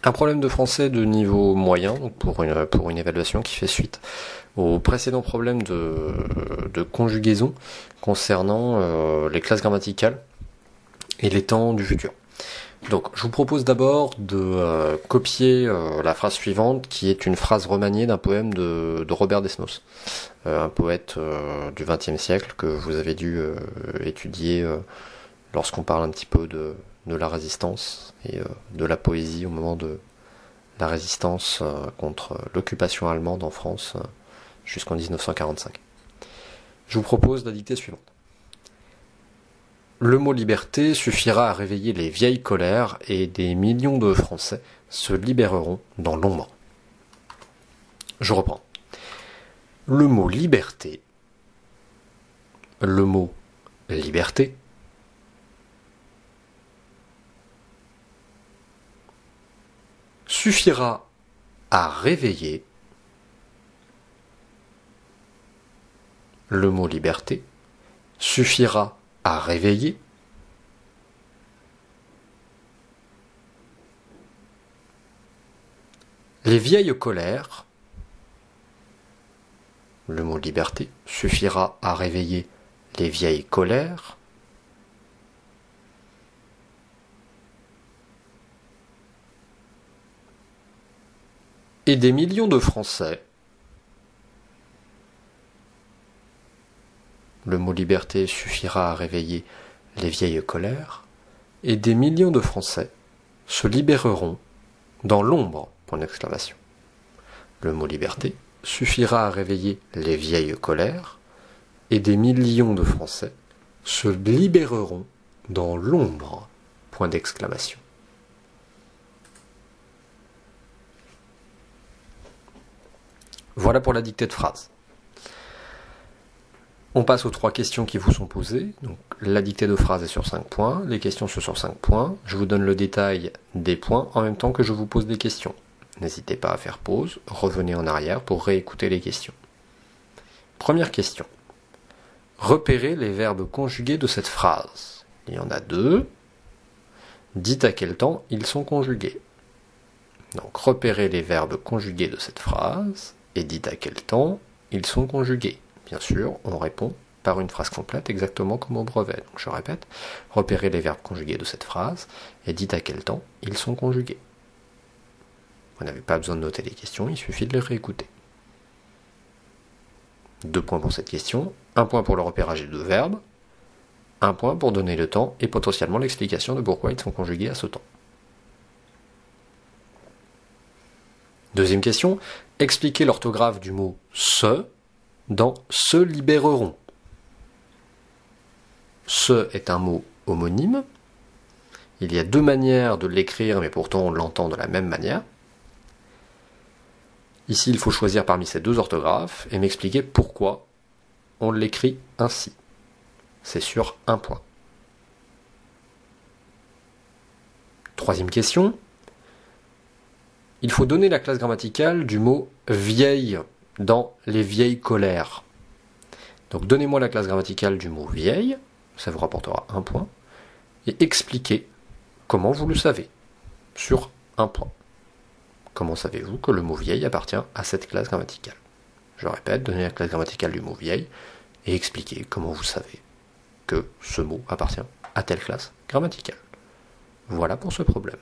Un problème de français de niveau moyen, donc pour une évaluation qui fait suite au précédent problème de conjugaison concernant les classes grammaticales et les temps du futur. Donc je vous propose d'abord de copier la phrase suivante, qui est une phrase remaniée d'un poème de Robert Desnos, un poète du XXe siècle que vous avez dû étudier lorsqu'on parle un petit peu de la résistance et de la poésie au moment de la résistance contre l'occupation allemande en France jusqu'en 1945. Je vous propose la dictée suivante. Le mot liberté suffira à réveiller les vieilles colères et des millions de Français se libéreront dans l'ombre. Je reprends. Le mot liberté, le mot liberté, suffira à réveiller, le mot liberté suffira à réveiller les vieilles colères, le mot liberté suffira à réveiller les vieilles colères, et des millions de Français, le mot liberté suffira à réveiller les vieilles colères, et des millions de Français se libéreront dans l'ombre, point d'exclamation. Le mot liberté suffira à réveiller les vieilles colères, et des millions de Français se libéreront dans l'ombre, point d'exclamation. Voilà pour la dictée de phrase. On passe aux 3 questions qui vous sont posées. Donc, la dictée de phrase est sur 5 points, les questions sont sur 5 points. Je vous donne le détail des points en même temps que je vous pose des questions. N'hésitez pas à faire pause, revenez en arrière pour réécouter les questions. Première question. Repérez les verbes conjugués de cette phrase. Il y en a 2. Dites à quel temps ils sont conjugués. Donc, repérez les verbes conjugués de cette phrase et dites à quel temps ils sont conjugués. Bien sûr, on répond par une phrase complète, exactement comme au brevet. Donc je répète, repérez les verbes conjugués de cette phrase et dites à quel temps ils sont conjugués. Vous n'avez pas besoin de noter les questions, il suffit de les réécouter. 2 points pour cette question, 1 point pour le repérage des 2 verbes, 1 point pour donner le temps et potentiellement l'explication de pourquoi ils sont conjugués à ce temps. Deuxième question, expliquez l'orthographe du mot « se » dans « se libéreront ». Ce est un mot homonyme. Il y a 2 manières de l'écrire, mais pourtant on l'entend de la même manière. Ici, il faut choisir parmi ces 2 orthographes et m'expliquer pourquoi on l'écrit ainsi. C'est sur 1 point. Troisième question. Il faut donner la classe grammaticale du mot « vieille » dans les vieilles colères. Donc donnez-moi la classe grammaticale du mot vieille, ça vous rapportera 1 point, et expliquez comment vous le savez, sur 1 point. Comment savez-vous que le mot vieille appartient à cette classe grammaticale? Je répète, donnez la classe grammaticale du mot vieille, et expliquez comment vous savez que ce mot appartient à telle classe grammaticale. Voilà pour ce problème.